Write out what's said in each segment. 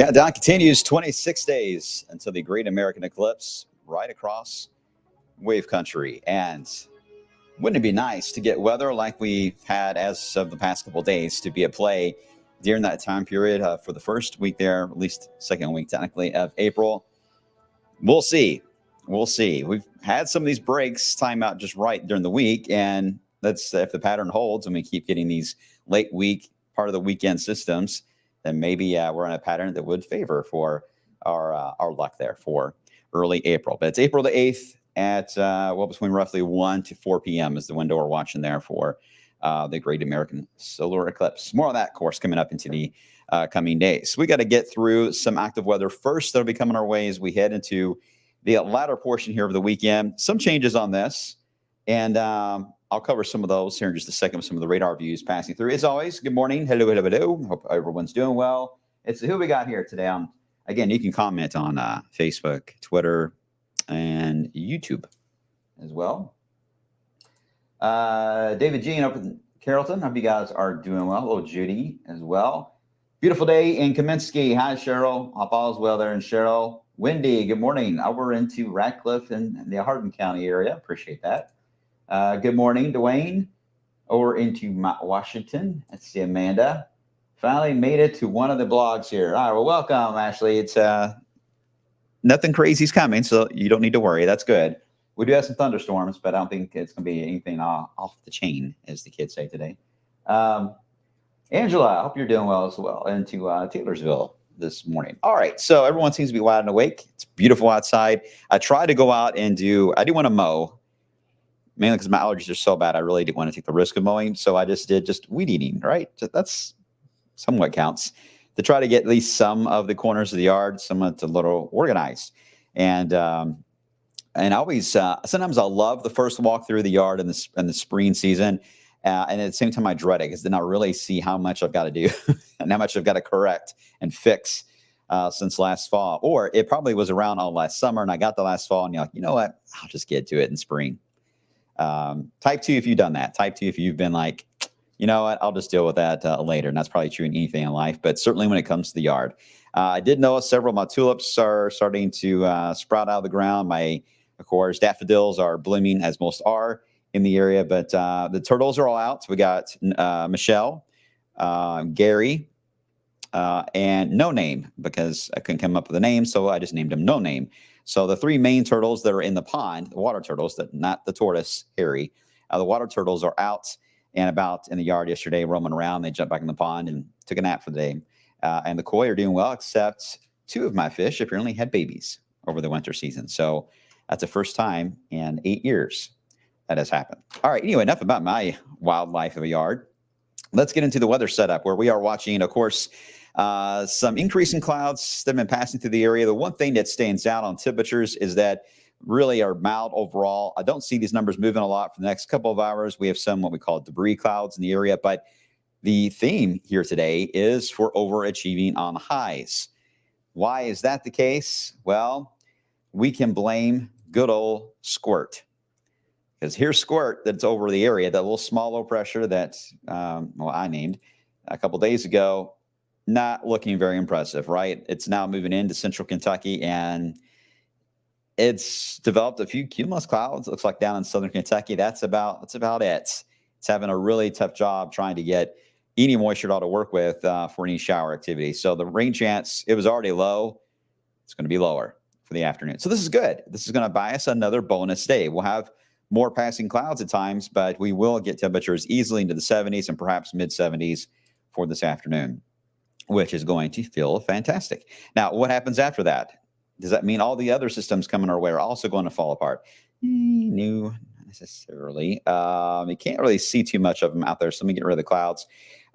Countdown continues 26 days until the Great American Eclipse right across wave country. And wouldn't it be nice to get weather like we've had as of the past couple of days to be at play during that time period for the first week there, at least second week technically, of April? We'll see. We'll see. We've had some of these breaks time out just right during the week, and that's if the pattern holds and we keep getting these late week, part of the weekend systems, then maybe we're in a pattern that would favor for our luck there for early April. But it's April the 8th at, between roughly 1 to 4 p.m. is the window we're watching there for the Great American Solar Eclipse. More on that, of course, coming up into the coming days. We got to get through some active weather first that'll be coming our way as we head into the latter portion here of the weekend. Some changes on this, and I'll cover some of those here in just a second with some of the radar views passing through. As always, good morning. Hello, hello, hello. Hope everyone's doing well. It's who we got here today. Again, you can comment on Facebook, Twitter, and YouTube as well. David Jean up in Carrollton. Hope you guys are doing well. Hello, Judy as well. Beautiful day in Kaminsky. Hi, Cheryl. Hope all is well there in Cheryl. Wendy, good morning. We're into Radcliffe and the Hardin County area. Appreciate that. Good morning, Dwayne. Over into Mount Washington. Let's see, Amanda. Finally made it to one of the blogs here. All right, well, welcome, Ashley. It's nothing crazy's coming, so you don't need to worry. That's good. We do have some thunderstorms, but I don't think it's going to be anything off the chain, as the kids say today. Angela, I hope you're doing well as well. Into Taylorsville this morning. All right, so everyone seems to be wide and awake. It's beautiful outside. I tried to go out and I do want to mow, mainly because my allergies are so bad. I really didn't want to take the risk of mowing, so I just did weed eating, right? That's somewhat counts, to try to get at least some of the corners of the yard somewhat a little organized. And I always, sometimes I love the first walk through the yard in the spring season. And at the same time, I dread it because then I really see how much I've got to do and how much I've got to correct and fix since last fall. Or it probably was around all last summer and I got the last fall and you're like, you know what? I'll just get to it in spring. Type 2 if you've done that. Type 2 if you've been like, you know what? I'll just deal with that later. And that's probably true in anything in life, but certainly when it comes to the yard. I did notice several of my tulips are starting to sprout out of the ground. Of course, daffodils are blooming, as most are in the area, but the turtles are all out. So we got Michelle, Gary, and No Name, because I couldn't come up with a name, so I just named him No Name. So the three main turtles that are in the pond, the water turtles, not the tortoise, Harry, the water turtles are out and about in the yard yesterday, roaming around. They jumped back in the pond and took a nap for the day. And the koi are doing well, except two of my fish apparently had babies over the winter season. So that's the first time in 8 years that has happened. All right, anyway, enough about my wildlife of a yard. Let's get into the weather setup where we are watching, of course, some increasing clouds that have been passing through the area. The one thing that stands out on temperatures is that really are mild overall. I don't see these numbers moving a lot for the next couple of hours. We have some what we call debris clouds in the area, but the theme here today is for overachieving on highs. Why is that the case? Well, we can blame good old squirt. Because here's squirt that's over the area, that little small low pressure that I named a couple days ago, not looking very impressive, right? It's now moving into central Kentucky, and it's developed a few cumulus clouds, looks like down in southern Kentucky. That's about it. It's having a really tough job trying to get any moisture at all to work with for any shower activity. So the rain chance, it was already low. It's going to be lower for the afternoon. So this is good. This is going to buy us another bonus day. We'll have more passing clouds at times, but we will get temperatures easily into the 70s and perhaps mid-70s for this afternoon, which is going to feel fantastic. Now, what happens after that? Does that mean all the other systems coming our way are also going to fall apart? No, not necessarily. You can't really see too much of them out there, so let me get rid of the clouds.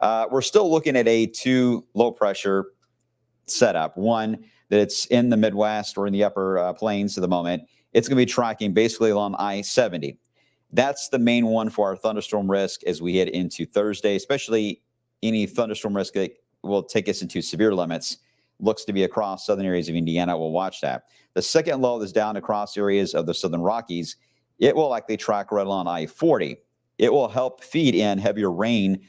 We're still looking at a two low pressure setup. One, that it's in the Midwest or in the upper plains at the moment. It's going to be tracking basically along I-70. That's the main one for our thunderstorm risk as we head into Thursday, especially any thunderstorm risk that will take us into severe limits. Looks to be across southern areas of Indiana. We'll watch that. The second low is down across areas of the southern Rockies. It will likely track right along I-40. It will help feed in heavier rain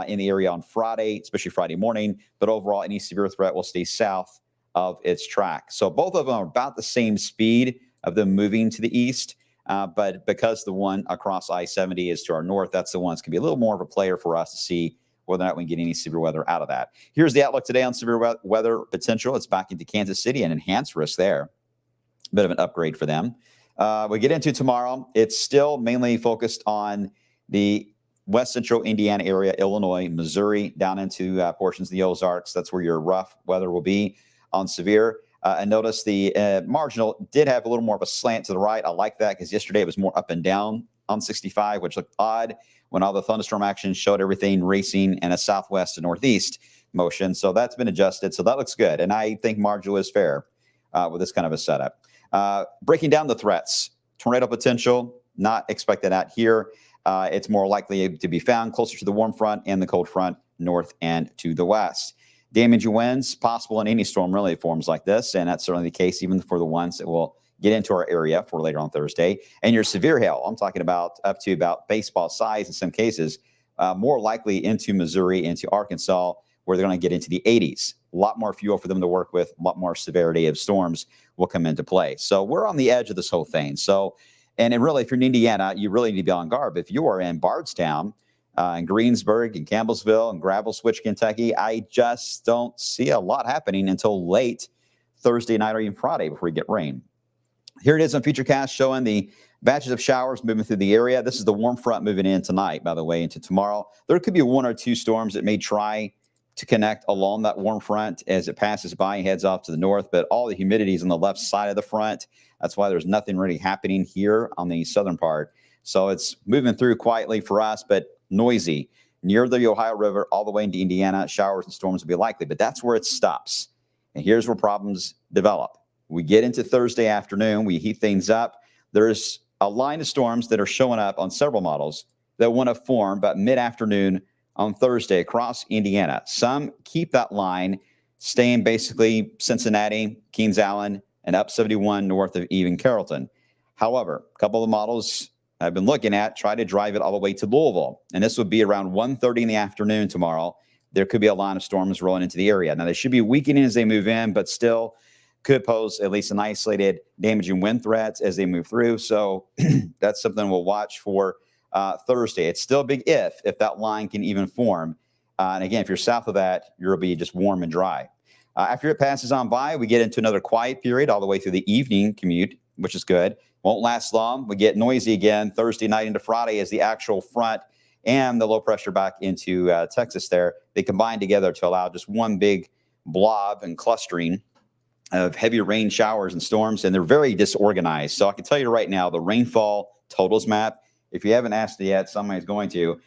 in the area on Friday, especially Friday morning. But overall, any severe threat will stay south of its track. So both of them are about the same speed of them moving to the east. But because the one across I-70 is to our north, that's the one that's going to be a little more of a player for us to see whether or not we can get any severe weather out of that. Here's the outlook today on severe weather potential. It's back into Kansas City, and enhanced risk there. Bit of an upgrade for them. We get into tomorrow. It's still mainly focused on the west central Indiana area, Illinois, Missouri, down into portions of the Ozarks. That's where your rough weather will be on severe. And notice the marginal did have a little more of a slant to the right. I like that because yesterday it was more up and down on 65, which looked odd when all the thunderstorm action showed everything racing in a southwest to northeast motion. So that's been adjusted. So that looks good. And I think marginal is fair with this kind of a setup. Breaking down the threats, tornado potential, not expected out here. It's more likely to be found closer to the warm front and the cold front, north and to the west. Damaging winds possible in any storm really forms like this, and that's certainly the case even for the ones that will get into our area for later on Thursday. And your severe hail, I'm talking about up to about baseball size in some cases, more likely into Missouri, into Arkansas, where they're going to get into the 80s. A lot more fuel for them to work with, a lot more severity of storms will come into play. So we're on the edge of this whole thing. So, and really, if you're in Indiana, you really need to be on guard. But if you are in Bardstown, in Greensburg, and Campbellsville, and Gravel Switch, Kentucky, I just don't see a lot happening until late Thursday night or even Friday before we get rain. Here it is on Futurecast showing the batches of showers moving through the area. This is the warm front moving in tonight, by the way, into tomorrow. There could be one or two storms that may try to connect along that warm front as it passes by and heads off to the north, but all the humidity is on the left side of the front. That's why there's nothing really happening here on the southern part. So it's moving through quietly for us, but noisy near the Ohio River all the way into Indiana. Showers and storms will be likely, but that's where it stops. And here's where problems develop. We get into Thursday afternoon, we heat things up. There's a line of storms that are showing up on several models that want to form about mid-afternoon on Thursday across Indiana. Some keep that line staying basically Cincinnati, Kings Island, and up 71 north of even Carrollton. However, a couple of the models I've been looking at try to drive it all the way to Louisville, and this would be around 1:30 in the afternoon tomorrow. There could be a line of storms rolling into the area. Now, they should be weakening as they move in, but still could pose at least an isolated damaging wind threats as they move through. So that's something we'll watch for Thursday. It's still a big if that line can even form. And again, if you're south of that, you'll be just warm and dry. After it passes on by, we get into another quiet period all the way through the evening commute, which is good. Won't last long. We get noisy again Thursday night into Friday as the actual front and the low pressure back into Texas there. They combine together to allow just one big blob and clustering of heavy rain showers and storms, and they're very disorganized. So I can tell you right now, the rainfall totals map, if you haven't asked it yet, somebody's going to.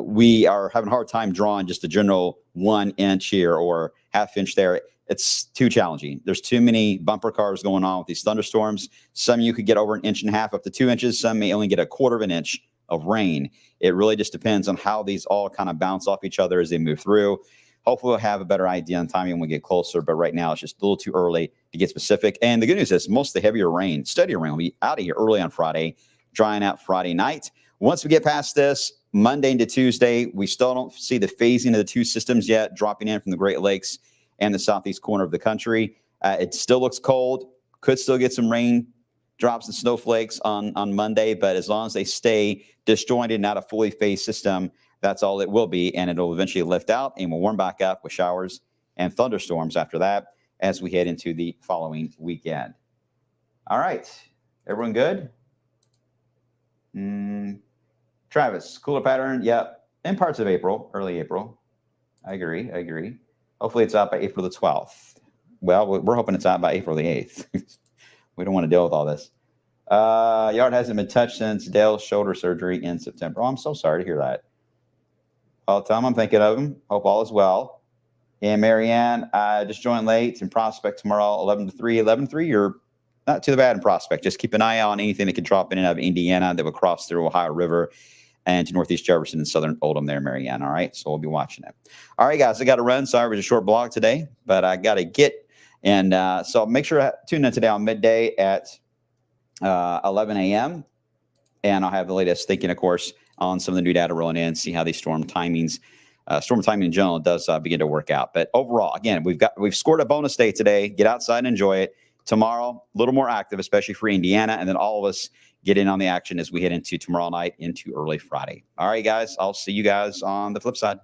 We are having a hard time drawing just a general 1 inch here or half inch there. It's too challenging. There's too many bumper cars going on with these thunderstorms. Some you could get over 1.5 inches up to 2 inches. Some may only get 1/4 of an inch of rain. It really just depends on how these all kind of bounce off each other as they move through. Hopefully we'll have a better idea on timing when we get closer, but right now it's just a little too early to get specific. And the good news is most of the heavier rain, steadier rain, will be out of here early on Friday, drying out Friday night. Once we get past this, Monday into Tuesday, we still don't see the phasing of the two systems yet dropping in from the Great Lakes and the southeast corner of the country. It still looks cold. Could still get some rain drops and snowflakes on Monday, but as long as they stay disjointed, not a fully phased system, that's all it will be, and it'll eventually lift out and will warm back up with showers and thunderstorms after that as we head into the following weekend. All right. Everyone good? Travis, cooler pattern. Yep. In parts of April, early April. I agree. Hopefully it's out by April the 12th. Well, we're hoping it's out by April the 8th. We don't want to deal with all this. Yard hasn't been touched since Dale's shoulder surgery in September. Oh, I'm so sorry to hear that. Well, Tom, I'm thinking of him. Hope all is well. And Marianne, just joined late in Prospect tomorrow, 11 to 3. 11 to 3, you're not too bad in Prospect. Just keep an eye on anything that could drop in and out of Indiana that would cross through Ohio River and to Northeast Jefferson and Southern Oldham there, Marianne. All right, so we'll be watching it. All right, guys, I got to run. Sorry, it was a short blog today, but I got to get. And so make sure to tune in today on midday at 11 a.m. And I'll have the latest thinking, of course, on some of the new data rolling in, see how these storm timing in general does begin to work out. But overall, again, we've scored a bonus day today. Get outside and enjoy it. Tomorrow, a little more active, especially for Indiana, and then all of us get in on the action as we head into tomorrow night into early Friday. All right, guys, I'll see you guys on the flip side.